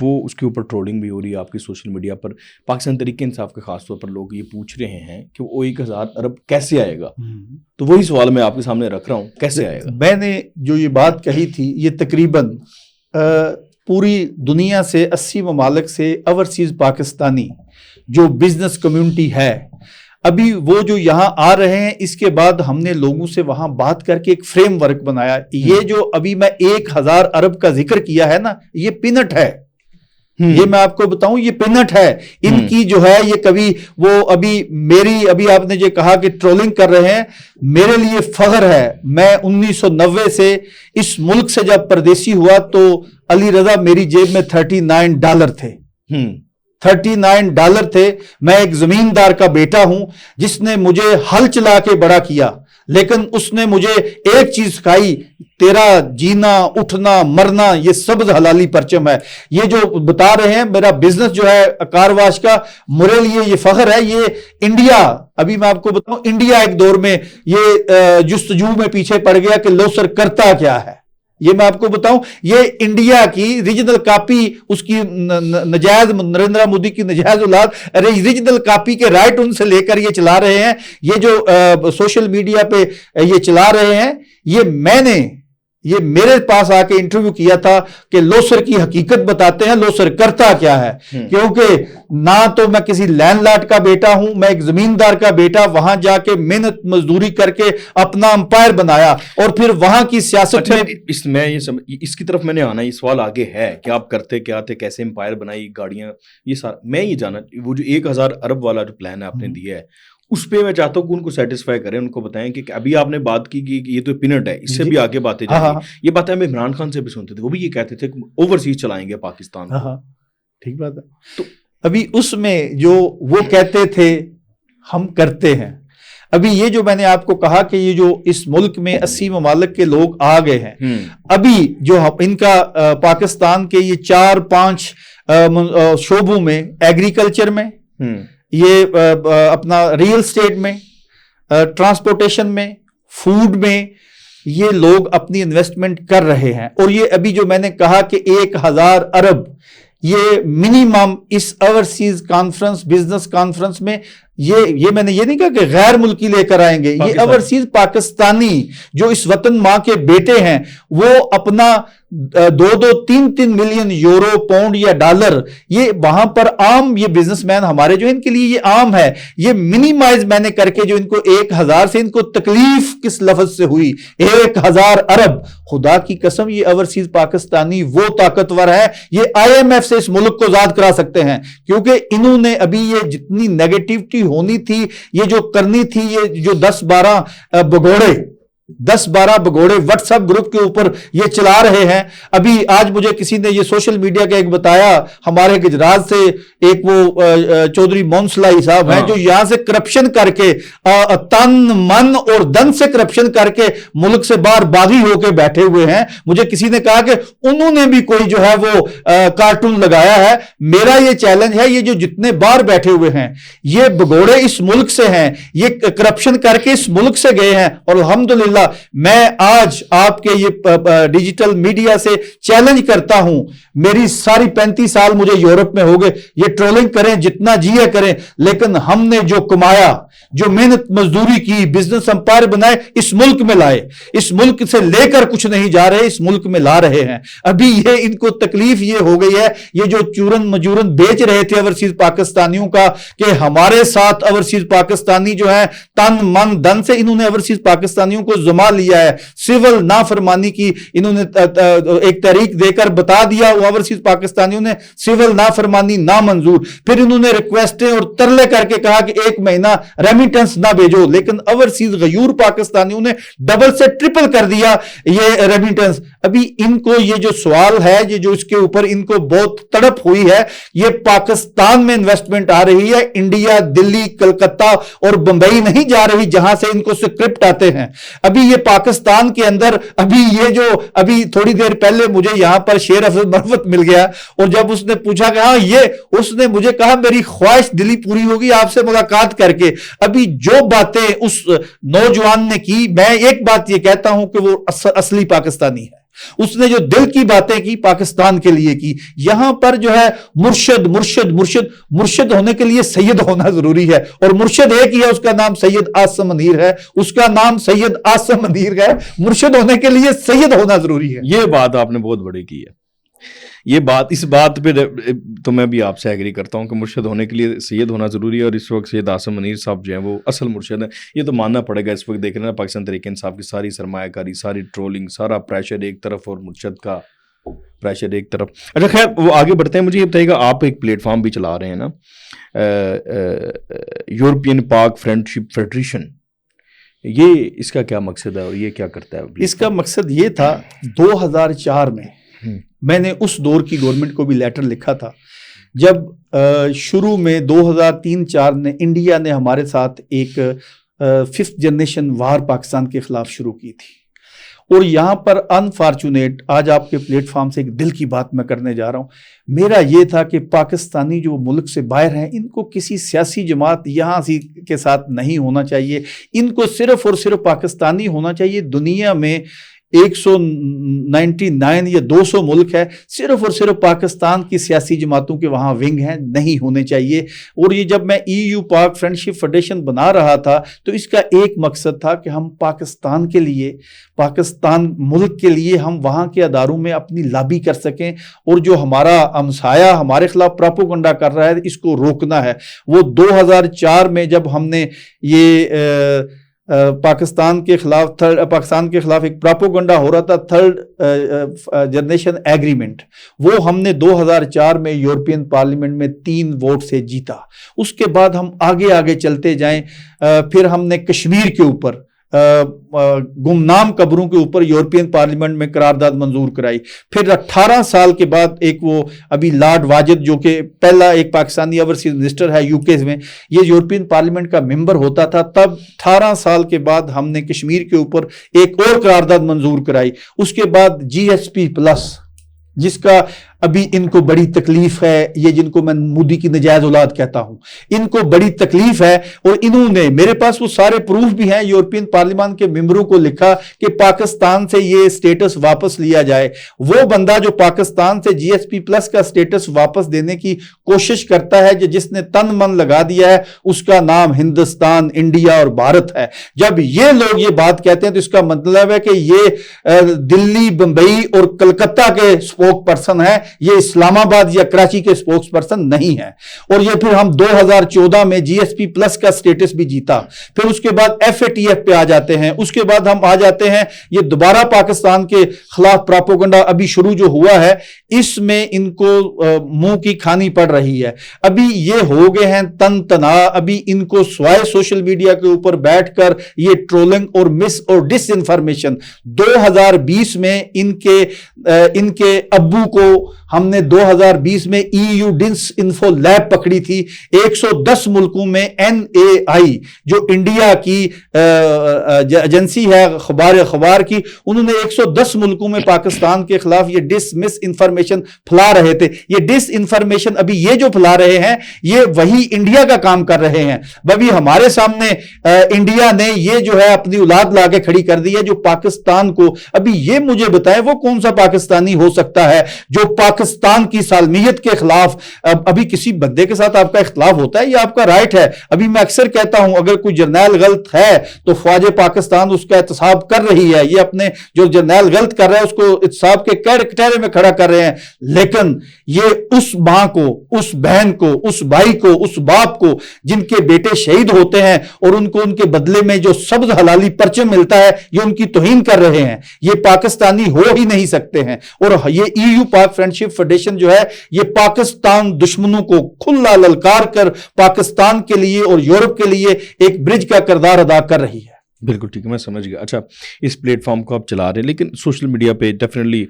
وہ اس کے اوپر ٹرولنگ بھی ہو رہی ہے آپ کی سوشل میڈیا پر. پاکستان تحریک انصاف کے خاص طور پر لوگ یہ پوچھ رہے ہیں کہ وہ 1000 ارب کیسے آئے گا. تو وہی سوال میں آپ کے سامنے رکھ رہا ہوں, کیسے آئے گا؟ میں نے جو یہ بات کہی تھی, یہ تقریباً پوری دنیا سے 80 ممالک سے اوورسیز پاکستانی جو بزنس کمیونٹی ہے, ابھی وہ جو یہاں آ رہے ہیں, اس کے بعد ہم نے لوگوں سے وہاں بات کر کے ایک فریم ورک بنایا. یہ جو ابھی میں 1000 ارب کا ذکر کیا ہے نا, یہ پینٹ ہے. یہ میں آپ کو بتاؤں, یہ پینٹ ہے ان کی جو ہے. یہ کبھی وہ ابھی آپ نے جو کہا کہ ٹرولنگ کر رہے ہیں, میرے لیے فخر ہے. میں 1990 سے اس ملک سے جب پردیسی ہوا تو علی رضا میری جیب میں $39 تھے. $39 تھے. میں ایک زمیندار کا بیٹا ہوں جس نے مجھے ہل چلا کے بڑا کیا, لیکن اس نے مجھے ایک چیز سکھائی, تیرا جینا اٹھنا مرنا یہ سبز حلالی پرچم ہے. یہ جو بتا رہے ہیں میرا بزنس جو ہے کار واش کا, میرے لیے یہ فخر ہے. یہ انڈیا, ابھی میں آپ کو بتاؤں, انڈیا ایک دور میں یہ جستجو میں پیچھے پڑ گیا کہ لوسر کرتا کیا ہے. یہ میں آپ کو بتاؤں, یہ انڈیا کی ریجنل کاپی, اس کی نجائز, نریندر مودی کی نجائز اولاد ریجنل کاپی کے رائٹ ان سے لے کر یہ چلا رہے ہیں. یہ جو سوشل میڈیا پہ یہ چلا رہے ہیں, یہ میرے پاس آ کے انٹرویو کیا تھا کہ لوسر کی حقیقت بتاتے ہیں, لوسر کرتا کیا ہے. کیونکہ نہ تو میں کسی لینڈ لاٹ کا بیٹا ہوں, میں ایک زمیندار کا بیٹا, وہاں جا کے محنت مزدوری کر کے اپنا امپائر بنایا, اور پھر وہاں کی سیاست میں اس کی طرف میں نے آنا, یہ سوال آگے ہے کہ آپ کرتے کیا تھے, کیسے امپائر بنائی, گاڑیاں, یہ سارا میں یہ جانا. وہ جو 1000 ارب والا جو پلان ہے آپ نے دیا ہے, اس پہ میں چاہتا ہوں کہ ان کو سیٹسفائی کریں, ان کو بتائیں کہ ابھی آپ نے بات کی کہ یہ تو پینٹ ہے, اس سے بھی آگے باتیں جائیں. یہ باتیں ہم عمران خان سے بھی سنتے تھے, وہ بھی یہ کہتے تھے کہ اوورسیز چلائیں گے پاکستان. ٹھیک بات ہے. تو ابھی اس میں جو وہ کہتے تھے ہم کرتے ہیں. ابھی یہ جو میں نے آپ کو کہا کہ یہ جو اس ملک میں 80 ممالک کے لوگ آ گئے ہیں, ابھی جو ان کا پاکستان کے یہ 4-5 شعبوں میں, ایگریکلچر میں, یہ اپنا ریل اسٹیٹ میں, ٹرانسپورٹیشن میں, فوڈ میں, یہ لوگ اپنی انویسٹمنٹ کر رہے ہیں. اور یہ ابھی جو میں نے کہا کہ 1000 ارب یہ منیمم اس اوورسیز کانفرنس, بزنس کانفرنس میں, یہ میں نے یہ نہیں کہا کہ غیر ملکی لے کر آئیں گے, یہ اوورسیز پاکستانی جو اس وطن ماں کے بیٹے ہیں, وہ اپنا 2-3 ملین یورو, پاؤنڈ یا ڈالر, یہ وہاں پر عام یہ بزنس مین ہمارے جو ان کے لیے یہ عام ہے, یہ منیمائز میں نے کر کے جو ان کو 1000 سے ان کو تکلیف کس لفظ سے ہوئی, 1000 ارب. خدا کی قسم یہ اوورسیز پاکستانی وہ طاقتور ہے, یہ IMF سے اس ملک کو آزاد کرا سکتے ہیں, کیونکہ انہوں نے ابھی یہ جتنی نیگیٹیوٹی ہونی تھی, یہ جو کرنی تھی, یہ جو 10-12 بگوڑے واٹس ایپ گروپ کے اوپر یہ چلا رہے ہیں. ابھی آج مجھے کسی نے یہ سوشل میڈیا کا ایک بتایا, ہمارے گجرات سے ایک وہ چودھری مونسلائی صاحب ہیں جو یہاں سے کرپشن کر کے, تن من اور دن سے کرپشن کر کے ملک سے باہر باغی ہو کے بیٹھے ہوئے ہیں. مجھے کسی نے کہا کہ انہوں نے بھی کوئی جو ہے وہ کارٹون لگایا ہے. میرا یہ چیلنج ہے, یہ جو جتنے باہر بیٹھے ہوئے ہیں یہ بگوڑے اس ملک سے ہیں, یہ کرپشن کر کے اس ملک سے گئے ہیں, اور الحمدللہ میں آج آپ کے یہ ڈیجیٹل میڈیا سے چیلنج کرتا ہوں, میری ساری 35 سال مجھے یورپ میں ہو گئے, یہ ٹرولنگ کریں جتنا جیے کریں, لیکن ہم نے جو کمایا, جو محنت مزدوری کی, بزنس امپائر بنائے, اس ملک میں لائے. اس ملک سے لے کر کچھ نہیں جا رہے, اس ملک میں لا رہے ہیں. ابھی یہ ان کو تکلیف یہ ہو گئی ہے, یہ جو چورن مجورن بیچ رہے تھے اوورسیز پاکستانیوں کا کہ ہمارے ساتھ اوورسیز پاکستانی جو ہے تن من دن سے, انہوں نے اوورسیز پاکستانیوں کو زما لیا ہے. سول نافرمانی کی انہوں نے ایک تحریک دے کر بتا دیا, اوورسیز پاکستانیوں نے سول نافرمانی نامنظور. پھر انہوں نے ریکویسٹیں اور ترلے کر کے کہا کہ 1 مہینہ ریمیٹنس نہ بھیجو, لیکن اوورسیز غیور پاکستانیوں نے ڈبل سے ٹرپل کر دیا یہ ریمیٹنس. ابھی ان کو یہ جو سوال ہے, یہ جو اس کے اوپر ان کو بہت تڑپ ہوئی ہے, یہ پاکستان میں انویسٹمنٹ آ رہی ہے, انڈیا, دلی, کلکتہ اور بمبئی نہیں جا رہی جہاں سے ان کو سکرپٹ آتے ہیں. ابھی یہ پاکستان کے اندر, ابھی یہ جو ابھی تھوڑی دیر پہلے مجھے یہاں پر شیر افضل مرفت مل گیا, اور جب اس نے پوچھا کہ ہاں یہ, اس نے مجھے کہا میری خواہش دلی پوری ہوگی آپ سے ملاقات کر کے. ابھی جو باتیں اس نوجوان نے کی, میں ایک بات یہ کہتا ہوں کہ وہ اصلی پاکستانی ہے. اس نے جو دل کی باتیں کی پاکستان کے لیے کی. یہاں پر جو ہے مرشد مرشد مرشد مرشد ہونے کے لیے سید ہونا ضروری ہے, اور مرشد ایک ہی ہے, اس کا نام سید عاصم منیر ہے, اس کا نام سید عاصم منیر ہے. مرشد ہونے کے لیے سید ہونا ضروری ہے. یہ بات آپ نے بہت بڑی کی ہے. یہ بات, اس بات پہ تو میں بھی آپ سے ایگری کرتا ہوں کہ مرشد ہونے کے لیے سید ہونا ضروری ہے, اور اس وقت سید عاصم منیر صاحب جو ہیں وہ اصل مرشد ہیں. یہ تو ماننا پڑے گا. اس وقت دیکھ رہے ہیں پاکستان تحریک انصاف کی ساری سرمایہ کاری, ساری ٹرولنگ, سارا پریشر ایک طرف اور مرشد کا پریشر ایک طرف. اچھا خیر, وہ آگے بڑھتے ہیں. مجھے یہ بتائیے گا, آپ ایک پلیٹ فارم بھی چلا رہے ہیں نا, یورپین پاک فرینڈشپ فیڈریشن, یہ اس کا کیا مقصد ہے اور یہ کیا کرتا ہے؟ اس کا مقصد یہ تھا, 2004 میں میں نے اس دور کی گورنمنٹ کو بھی لیٹر لکھا تھا, جب شروع میں 2003-04 نے انڈیا نے ہمارے ساتھ ایک 5th جنریشن وار پاکستان کے خلاف شروع کی تھی. اور یہاں پر انفارچونیٹ, آج آپ کے پلیٹ فارم سے ایک دل کی بات میں کرنے جا رہا ہوں, میرا یہ تھا کہ پاکستانی جو ملک سے باہر ہیں, ان کو کسی سیاسی جماعت یہاں کے ساتھ نہیں ہونا چاہیے. ان کو صرف اور صرف پاکستانی ہونا چاہیے. دنیا میں 199 یا 200 ملک ہے, صرف اور صرف پاکستان کی سیاسی جماعتوں کے وہاں ونگ ہیں, نہیں ہونے چاہیے. اور یہ جب میں EU پاک فرینڈشپ فیڈریشن بنا رہا تھا تو اس کا ایک مقصد تھا کہ ہم پاکستان کے لیے, پاکستان ملک کے لیے ہم وہاں کے اداروں میں اپنی لابی کر سکیں, اور جو ہمارا ہمسایہ ہمارے خلاف پراپوگنڈا کر رہا ہے اس کو روکنا ہے. وہ 2004 میں جب ہم نے یہ پاکستان کے خلاف ایک پراپوگنڈا ہو رہا تھا, 3rd جنریشن ایگریمنٹ, وہ ہم نے 2004 میں یورپین پارلیمنٹ میں 3 ووٹ سے جیتا. اس کے بعد ہم آگے چلتے جائیں, پھر ہم نے کشمیر کے اوپر, گمنام قبروں کے اوپر یورپین پارلیمنٹ میں قرارداد منظور کرائی. پھر 18 سال کے بعد ایک وہ ابھی لارڈ واجد جو کہ پہلا ایک پاکستانی اوورسیز منسٹر ہے UK میں, یہ یورپین پارلیمنٹ کا ممبر ہوتا تھا, تب 18 سال کے بعد ہم نے کشمیر کے اوپر ایک اور قرارداد منظور کرائی. اس کے بعد GSP+, جس کا ابھی ان کو بڑی تکلیف ہے, یہ جن کو میں مودی کی نجائز اولاد کہتا ہوں, ان کو بڑی تکلیف ہے. اور انہوں نے, میرے پاس وہ سارے پروف بھی ہیں, یورپین پارلیمان کے ممبروں کو لکھا کہ پاکستان سے یہ سٹیٹس واپس لیا جائے. وہ بندہ جو پاکستان سے GSP+ کا سٹیٹس واپس دینے کی کوشش کرتا ہے, جس نے تن من لگا دیا ہے, اس کا نام ہندوستان, انڈیا اور بھارت ہے. جب یہ لوگ یہ بات کہتے ہیں تو اس کا مطلب ہے کہ یہ دلی, بمبئی اور کلکتہ کے اسپوک پرسن ہے, یہ اسلام آباد یا کراچی کے سپوکس پرسن نہیں ہے. اور یہ پھر ہم 2014 میں GSP+ کا سٹیٹس بھی جیتا. پھر اس کے بعد FATF پہ آ جاتے ہیں. اس کے بعد ہم آ جاتے ہیں, یہ دوبارہ پاکستان کے خلاف پراپوگنڈا ابھی شروع جو ہوا ہے, اس میں ان کو منہ کی کھانی پڑ رہی ہے. ابھی یہ ہو گئے ہیں تن تنا, ابھی ان کو سوائے سوشل میڈیا کے اوپر بیٹھ کر یہ ٹرولنگ اور مس اور ڈس انفارمیشن. 2020 میں ان کے ابو کو ہم نے 2020 میں EU ڈس انفو لیب پکڑی تھی. 110 ملکوں میں NAI جو انڈیا کی ایجنسی ہے خبار کی, انہوں نے 110 ملکوں میں پاکستان کے خلاف یہ ڈس مس انفارمیشن پھیلا رہے تھے. یہ ڈس انفارمیشن ابھی یہ جو پھیلا رہے ہیں, یہ وہی انڈیا کا کام کر رہے ہیں. ابھی ہمارے سامنے انڈیا نے یہ جو ہے اپنی اولاد لا کے کھڑی کر دی ہے جو پاکستان کو, ابھی یہ مجھے بتائیں وہ کون سا پاکستانی ہو سکتا ہے جو پاکستان کی سالمیت کے خلاف, ابھی کسی بندے کے ساتھ آپ کا اختلاف ہوتا ہے, یہ آپ کا رائٹ ہے. ابھی میں اکثر کہتا ہوں اگر کوئی جرنیل غلط ہے تو فوج پاکستان اس کا احتساب کر رہی ہے. یہ اپنے جو جرنیل غلط کر رہا ہے اس کو احتساب کے کٹہرے میں کھڑا کر رہے ہیں. لیکن یہ اس ماں کو, اس بہن کو, اس بھائی کو, اس باپ کو جن کے بیٹے شہید ہوتے ہیں اور ان کو ان کے بدلے میں جو سبز حلالی پرچم ملتا ہے, یہ ان کی توہین کر رہے ہیں. یہ پاکستانی ہو ہی نہیں سکتے ہیں. اور یہ EU پاک فرینڈشپ فیڈریشن جو ہے یہ پاکستان دشمنوں کو کھلا للکار کر پاکستان کے لیے اور یورپ کے لیے ایک برج کا کردار ادا کر رہی ہے. بالکل ٹھیک ہے, میں سمجھ گیا. اچھا, اس پلیٹ فارم کو آپ چلا رہے ہیں لیکن سوشل میڈیا پہ ڈیفینیٹلی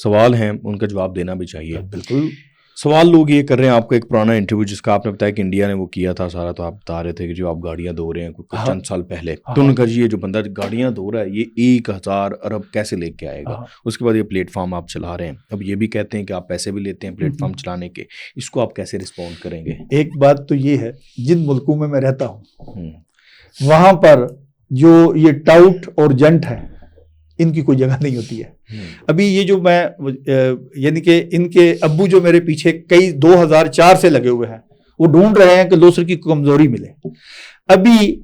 سوال ہیں, ان کا جواب دینا بھی چاہیے. بالکل سوال لوگ یہ کر رہے ہیں, آپ کو ایک پرانا انٹرویو جس کا آپ نے بتایا کہ انڈیا نے وہ کیا تھا سارا, تو آپ بتا رہے تھے کہ جو آپ گاڑیاں دھو رہے ہیں کچھ چند سال پہلے, تو ان کا یہ جو بندہ گاڑیاں دھو رہا ہے یہ 1000 ارب کیسے لے کے آئے گا. اس کے بعد یہ پلیٹ فارم آپ چلا رہے ہیں, اب یہ بھی کہتے ہیں کہ آپ پیسے بھی لیتے ہیں پلیٹ فارم چلانے کے, اس کو آپ کیسے رسپونڈ کریں گے؟ ایک بات تو یہ ہے, جن ملکوں میں رہتا ہوں وہاں پر جو یہ ٹاؤٹ اور جنٹ ہے ان کی کوئی جگہ نہیں ہوتی ہے۔ ابھی یہ جو میں یعنی کہ ان کے ابو جو میرے پیچھے کئی 2004 سے لگے ہوئے ہیں، وہ ڈھونڈ رہے ہیں کہ لوسر کی کمزوری ملے۔ ابھی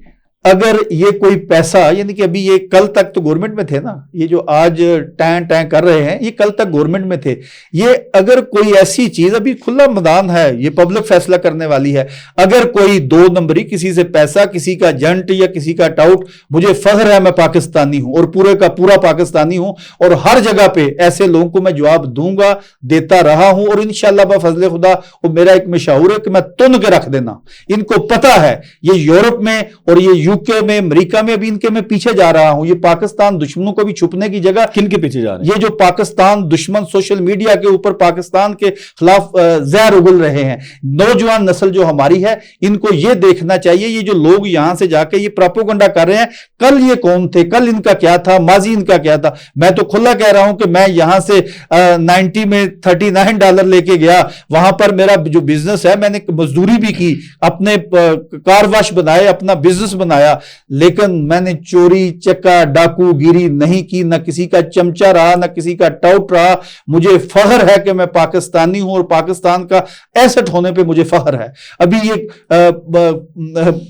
اگر یہ کوئی پیسہ، یعنی کہ ابھی یہ کل تک تو گورنمنٹ میں تھے نا، یہ جو آج ٹین ٹین کر رہے ہیں یہ کل تک گورنمنٹ میں تھے۔ یہ اگر کوئی ایسی چیز، ابھی کھلا میدان ہے، یہ پبلک فیصلہ کرنے والی ہے، اگر کوئی 2 نمبری کسی سے پیسہ، کسی کا جنٹ یا کسی کا ٹاؤٹ، مجھے فخر ہے میں پاکستانی ہوں اور پورے کا پورا پاکستانی ہوں، اور ہر جگہ پہ ایسے لوگوں کو میں جواب دوں گا، دیتا رہا ہوں، اور انشاءاللہ بفضل خدا وہ میرا ایک مشاور ہے کہ میں تن کے رکھ دینا۔ ان کو پتا ہے یہ یورپ میں اور یہ UK میں، امریکہ میں، ابھی ان کے میں پیچھے جا رہا ہوں، یہ پاکستان دشمنوں کو بھی چھپنے کی جگہ۔ کن کے پیچھے جا رہے ہیں؟ یہ جو پاکستان دشمن سوشل میڈیا کے اوپر پاکستان کے خلاف زہر اگل رہے ہیں، نوجوان نسل جو ہماری ہے، ان کو یہ دیکھنا چاہیے یہ جو لوگ یہاں سے جا کے یہ پراپوگنڈا کر رہے ہیں، کل یہ کون تھے، کل ان کا کیا تھا، ماضی ان کا کیا تھا۔ میں تو کھلا کہہ رہا ہوں کہ میں یہاں سے 90 میں $39 لے کے گیا، وہاں پر میرا جو بزنس ہے، میں نے مزدوری بھی کی، اپنے کار واش بنائے، اپنا بزنس بنایا، لیکن میں نے چوری چکا ڈاکو گیری نہیں کی، نہ کسی کا چمچہ رہا، نہ کسی کا ٹاؤٹ رہا۔ مجھے فخر ہے کہ میں پاکستانی ہوں اور پاکستان کا ایسٹ ہونے پہ مجھے فخر ہے۔ ابھی یہ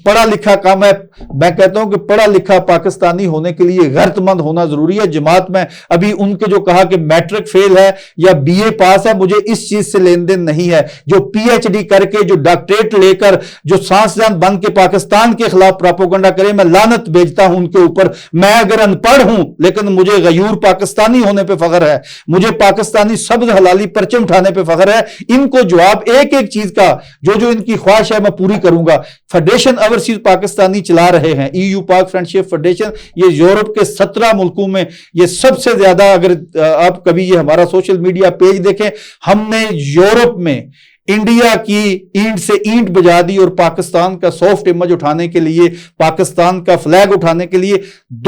پڑھا لکھا کام ہے، میں کہتا ہوں کہ پڑھا لکھا پاکستانی ہونے کے لیے غیرت مند ہونا ضروری ہے۔ جماعت میں ابھی ان کے جو کہا کہ میٹرک فیل ہے یا BA پاس ہے، مجھے اس چیز سے لین دین نہیں ہے۔ جو PhD کر کے، جو ڈاکٹریٹ لے کر، جو سائنسدان بن کے پاکستان کے خلاف پراپوگنڈا کرے، میں لعنت بھیجتا ہوں ان کے اوپر۔ میں اگر ان پڑھ ہوں لیکن مجھے غیور پاکستانی ہونے پہ فخر ہے، مجھے پاکستانی سبز حلالی پرچم اٹھانے پہ فخر ہے۔ ان کو جواب ایک ایک چیز کا جو ان کی خواہش ہے میں پوری کروں گا۔ فیڈریشن اوورسیز پاکستانی چلا رہے ہیں، EU پاک فرینڈشپ فیڈریشن، یہ یورپ کے 17 ملکوں میں یہ سب سے زیادہ، اگر آپ کبھی یہ ہمارا سوشل میڈیا پیج دیکھیں، ہم نے یورپ میں انڈیا کی اینٹ سے اینٹ بجا دی اور پاکستان کا سافٹ امیج اٹھانے کے لیے، پاکستان کا فلیگ اٹھانے کے لیے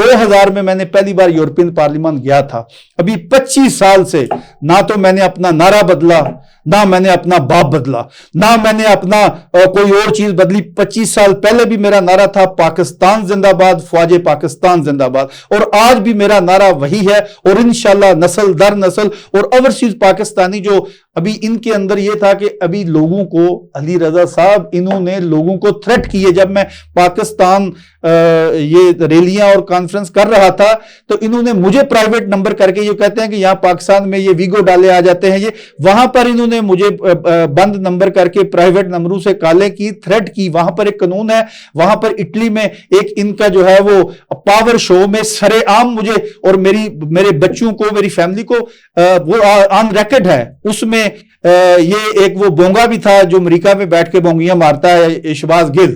2000 میں نے پہلی بار یورپین پارلیمان گیا تھا۔ ابھی 25 سال سے نہ تو میں نے اپنا نعرہ بدلا، نہ میں نے اپنا باپ بدلا، نہ میں نے اپنا کوئی اور چیز بدلی۔ 25 سال پہلے بھی میرا نعرہ تھا پاکستان زندہ باد، فوج پاکستان زندہ باد، اور آج بھی میرا نعرہ وہی ہے، اور انشاءاللہ نسل در نسل۔ اور اوورسیز پاکستانی جو ابھی ان کے اندر یہ تھا کہ ابھی لوگوں کو، علی رضا صاحب انہوں نے لوگوں کو تھریٹ کیے، جب میں پاکستان یہ ریلیاں اور کانفرنس کر رہا تھا تو انہوں نے مجھے پرائیویٹ نمبر کر کے، یہ کہتے ہیں کہ یہاں پاکستان میں یہ ویگو ڈالے آ جاتے ہیں، یہ وہاں پر انہوں نے مجھے بند نمبر کر کے پرائیویٹ نمبروں سے کالیں کی، تھریٹ کی۔ وہاں پر ایک قانون ہے، وہاں پر اٹلی میں ایک ان کا جو ہے وہ پاور شو میں سرے عام مجھے اور میرے بچوں کو، میری فیملی کو، وہ آن ریکارڈ ہے، اس میں یہ ایک وہ بونگا بھی تھا جو امریکہ میں بیٹھ کے بونگیاں مارتا ہے، شہباز گل،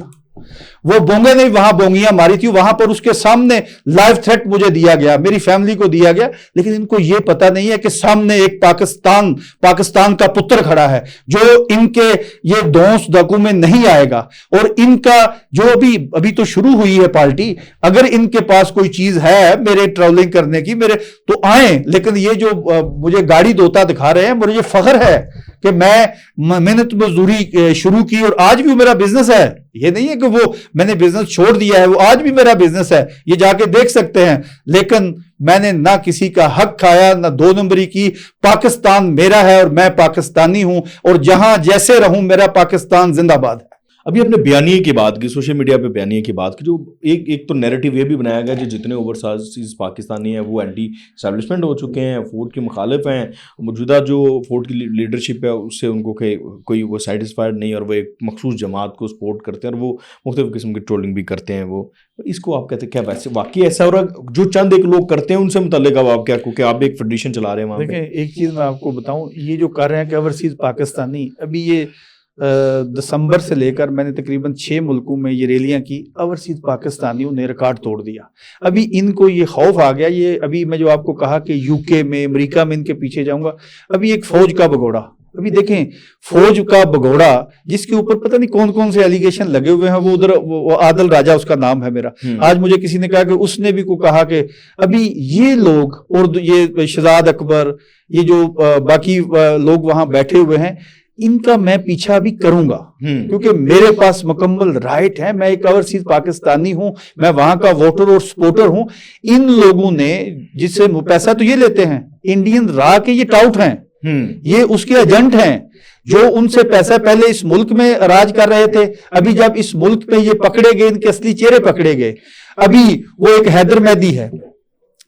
وہ بونگے نے وہاں بونگیاں ماری تھی، وہاں پر اس کے سامنے لائیو تھریٹ مجھے دیا گیا، میری فیملی کو دیا گیا، لیکن ان کو یہ پتہ نہیں ہے کہ سامنے ایک پاکستان کا پتر کھڑا ہے جو ان کے یہ دونس دکوں میں نہیں آئے گا۔ اور ان کا جو ابھی تو شروع ہوئی ہے پارٹی، اگر ان کے پاس کوئی چیز ہے میرے ٹریولنگ کرنے کی، میرے تو آئیں، لیکن یہ جو مجھے گاڑی دوتا دکھا رہے ہیں، مجھے فخر ہے کہ میں محنت مزدوری شروع کی اور آج بھی میرا بزنس ہے۔ یہ نہیں ہے کہ وہ میں نے بزنس چھوڑ دیا ہے، وہ آج بھی میرا بزنس ہے، یہ جا کے دیکھ سکتے ہیں، لیکن میں نے نہ کسی کا حق کھایا، نہ 2 نمبری کی۔ پاکستان میرا ہے اور میں پاکستانی ہوں، اور جہاں جیسے رہوں میرا پاکستان زندہ باد ہے۔ ابھی اپنے بیانیے کی بات کی، سوشل میڈیا پہ بیانیے کی بات کی، جو ایک تو نیریٹیو یہ بھی بنایا گیا کہ جتنے اوورسیز پاکستانی ہیں وہ اینٹی اسٹیبلشمنٹ ہو چکے ہیں، فورڈ کے مخالف ہیں، موجودہ جو فورڈ کی لیڈرشپ ہے اس سے ان کو کوئی وہ سیٹسفائڈ نہیں، اور وہ ایک مخصوص جماعت کو سپورٹ کرتے ہیں، اور وہ مختلف قسم کی ٹرولنگ بھی کرتے ہیں۔ وہ اس کو آپ کہتے ہیں کیا ویسے واقعی ایسا ہو رہا جو چند ایک لوگ کرتے ہیں ان سے متعلق اب آپ کیا، کیونکہ آپ ایک فیڈریشن چلا رہے ہیں وہاں پہ؟ دیکھیں ایک چیز میں آپ کو بتاؤں، یہ جو کر رہے ہیں کہ اوورسیز پاکستانی، ابھی یہ دسمبر سے لے کر میں نے تقریباً 6 ملکوں میں یہ ریلیاں کی، اوورسیز پاکستانیوں نے ریکارڈ توڑ دیا۔ ابھی ان کو یہ خوف آ گیا، یہ ابھی میں جو آپ کو کہا کہ UK میں، امریکہ میں ان کے پیچھے جاؤں گا، ابھی ایک فوج کا بگوڑا، ابھی دیکھیں فوج کا بگوڑا جس کے اوپر پتہ نہیں کون سے ایلیگیشن لگے ہوئے ہیں، وہ ادھر عادل راجہ اس کا نام ہے میرا، آج مجھے کسی نے کہا کہ اس نے بھی کو کہا کہ ابھی یہ لوگ اور یہ شہزاد اکبر، یہ جو باقی لوگ وہاں بیٹھے ہوئے ہیں، ان کا میں پیچھا بھی کروں گا کیونکہ میرے پاس مکمل رائٹ ہے, میں ایک اوورسیز پاکستانی ہوں, میں وہاں کا ووٹر اور سپورٹر ہوں. ان لوگوں نے جس سے پیسہ تو یہ لیتے ہیں, انڈین را کے یہ ٹاؤٹ ہیں, یہ اس کے ایجنٹ ہیں جو ان سے پیسہ پہلے اس ملک میں راج کر رہے تھے. ابھی جب اس ملک میں یہ پکڑے گئے, ان کے اصلی چہرے پکڑے گئے, ابھی وہ ایک حیدر مہدی ہے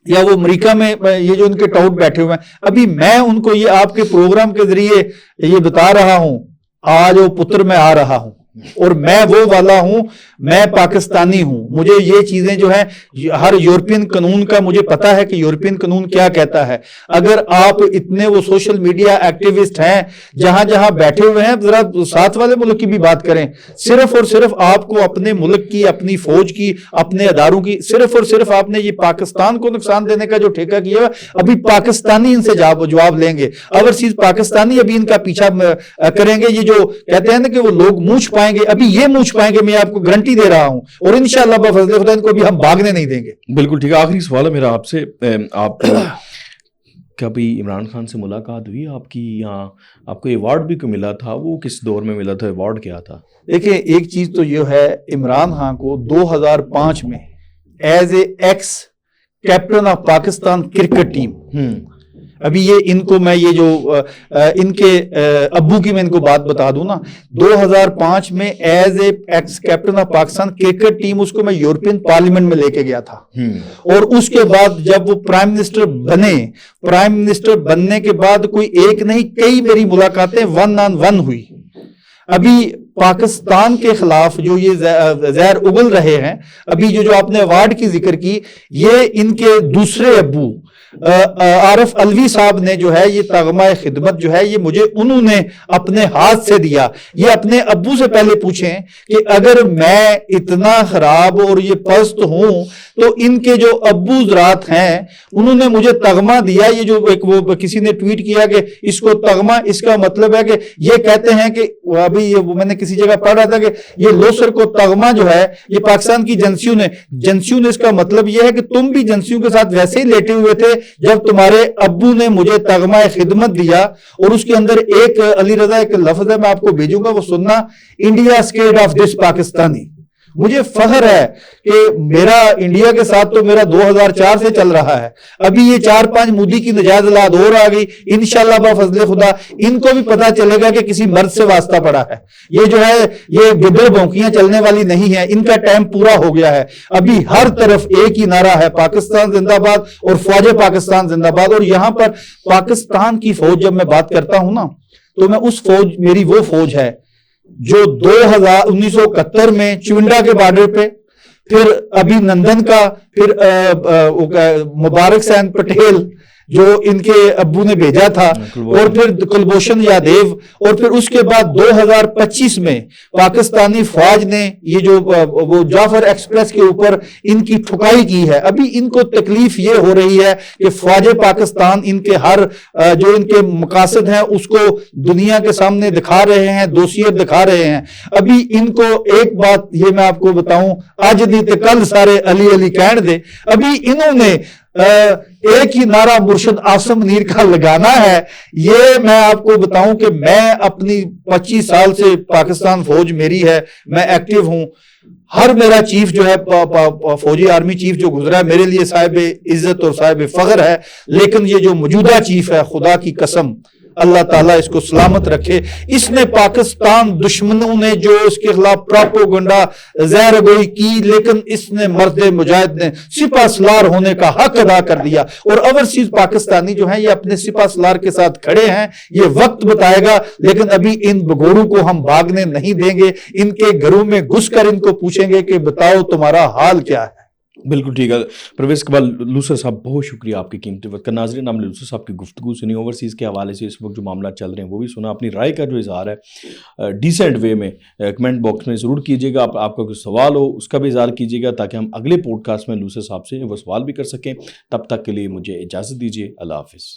یا وہ امریکہ میں یہ جو ان کے ٹاؤٹ بیٹھے ہوئے ہیں, ابھی میں ان کو یہ آپ کے پروگرام کے ذریعے یہ بتا رہا ہوں, آج وہ پتر میں آ رہا ہوں اور میں وہ والا ہوں, میں پاکستانی ہوں. مجھے یہ چیزیں جو ہیں ہر یورپین قانون کا مجھے پتا ہے کہ یورپین قانون کیا کہتا ہے. اگر آپ اتنے وہ سوشل میڈیا ایکٹیوسٹ ہیں جہاں جہاں بیٹھے ہوئے ہیں, ذرا ساتھ والے ملک کی بھی بات کریں. صرف اور صرف آپ کو اپنے ملک کی, اپنی فوج کی, اپنے اداروں کی, صرف اور صرف آپ نے یہ پاکستان کو نقصان دینے کا جو ٹھیکہ کیا ہے, ابھی پاکستانی ان سے جواب لیں گے. اوورسیز پاکستانی ابھی ان کا پیچھا کریں گے. یہ جو کہتے ہیں نا کہ وہ لوگ منہ چھپائیں گے, ابھی یہ منہ چھپائیں گے, میں آپ کو گارنٹی دے رہا ہوں, اور انشاءاللہ بفضل خدا ان کو بھی ہم بھاگنے نہیں دیں گے. بالکل ٹھیک ہے. آخری سوال ہے میرا آپ سے, آپ کبھی عمران خان سے ملاقات ہوئی آپ کی؟ یہاں آپ کو ایوارڈ بھی کو ملا تھا, وہ کس دور میں ملا تھا, ایوارڈ کیا تھا؟ دیکھیں ایک چیز تو یہ ہے, عمران خان کو 2005 میں as a ex captain of Pakistan cricket team, ابھی یہ ان کو میں یہ جو ان کے ابو کی میں ان کو بات بتا دوں نا, 2005 میں as a ex captain of Pakistan cricket team اس کو میں یورپین پارلیمنٹ میں لے کے گیا تھا. اور اس کے بعد جب وہ پرائم منسٹر بنے, پرائم منسٹر بننے کے بعد کوئی ایک نہیں کئی میری ملاقاتیں 1-on-1 ہوئی. ابھی پاکستان کے خلاف جو یہ زہر اگل رہے ہیں, ابھی جو آپ نے ایوارڈ کی ذکر کی, یہ ان کے دوسرے ابو عارف علوی صاحب نے جو ہے یہ تغمہ خدمت جو ہے یہ مجھے انہوں نے اپنے ہاتھ سے دیا. یہ اپنے ابو سے پہلے پوچھیں کہ اگر میں اتنا خراب اور یہ پست ہوں تو ان کے جو ابو ذرات ہیں انہوں نے مجھے تغمہ دیا. یہ جو ایک وہ کسی نے ٹویٹ کیا کہ اس کو تغمہ, اس کا مطلب ہے کہ یہ کہتے ہیں کہ ابھی یہ میں نے کسی جگہ پڑھ رہا تھا کہ یہ لوسر کو تغمہ جو ہے یہ پاکستان کی ایجنسیوں نے اس کا مطلب یہ ہے کہ تم بھی ایجنسیوں کے ساتھ ویسے ہی لیٹے ہوئے تھے جب تمہارے ابو نے مجھے تغمہ خدمت دیا. اور اس کے اندر ایک علی رضا ایک لفظ ہے, میں آپ کو بھیجوں گا, وہ سننا, India skate of this Pakistani. مجھے فخر ہے کہ میرا انڈیا کے ساتھ تو میرا 2004 سے چل رہا ہے, ابھی یہ 4-5 مودی کی نجات اولاد اور آ گئی. انشاءاللہ بفضل خدا ان کو بھی پتا چلے گا کہ کسی مرد سے واسطہ پڑا ہے. یہ جو ہے یہ گدڑ بھونکیاں چلنے والی نہیں ہے, ان کا ٹائم پورا ہو گیا ہے. ابھی ہر طرف ایک ہی نعرہ ہے, پاکستان زندہ باد اور فوج پاکستان زندہ باد. اور یہاں پر پاکستان کی فوج جب میں بات کرتا ہوں نا تو میں اس فوج, میری وہ فوج ہے جو 1971 میں چونڈا کے بارڈر پہ, پھر ابھی نندن کا, پھر مبارک سین پٹیل جو ان کے ابو نے بھیجا تھا, اور پھر کلبھوشن یادیو, اور پھر اس کے بعد 2025 میں پاکستانی فوج نے یہ جو وہ جعفر ایکسپریس کے اوپر ان کی ٹھکائی کی ہے. ابھی ان کو تکلیف یہ ہو رہی ہے کہ فوج پاکستان ان کے ہر جو ان کے مقاصد ہیں اس کو دنیا کے سامنے دکھا رہے ہیں, دوسیت دکھا رہے ہیں. ابھی ان کو ایک بات یہ میں آپ کو بتاؤں, آج دی تے کل سارے علی علی کہن دے, ابھی انہوں نے ایک ہی نعرہ مرشد عاصم منیر کا لگانا ہے. یہ میں آپ کو بتاؤں کہ میں اپنی 25 سال سے پاکستان فوج میری ہے, میں ایکٹیو ہوں. ہر میرا چیف جو ہے فوجی آرمی چیف جو گزرا ہے میرے لیے صاحب عزت اور صاحب فخر ہے, لیکن یہ جو موجودہ چیف ہے خدا کی قسم اللہ تعالیٰ اس کو سلامت رکھے, اس نے پاکستان دشمنوں نے جو اس کے خلاف پراپوگنڈا زہر گوئی کی, لیکن اس نے مرد مجاہد نے سپہ سالار ہونے کا حق ادا کر دیا. اور اوورسیز پاکستانی جو ہیں یہ اپنے سپہ سالار کے ساتھ کھڑے ہیں, یہ وقت بتائے گا. لیکن ابھی ان بگوڑوں کو ہم بھاگنے نہیں دیں گے, ان کے گھروں میں گھس کر ان کو پوچھیں گے کہ بتاؤ تمہارا حال کیا ہے. بالکل ٹھیک ہے. پرویز اقبال لوسر صاحب بہت شکریہ آپ کی قیمتی وقت کا. ناظرین ہم نے لوسر صاحب کی گفتگو سنی, اوورسیز کے حوالے سے اس وقت جو معاملات چل رہے ہیں وہ بھی سنا, اپنی رائے کا جو اظہار ہے ڈیسنٹ وے میں کمنٹ باکس میں ضرور کیجیے گا. آپ کا کوئی سوال ہو اس کا بھی اظہار کیجیے گا تاکہ ہم اگلے پوڈ کاسٹ میں لوسر صاحب سے وہ سوال بھی کر سکیں. تب تک کے لیے مجھے اجازت دیجیے, اللہ حافظ.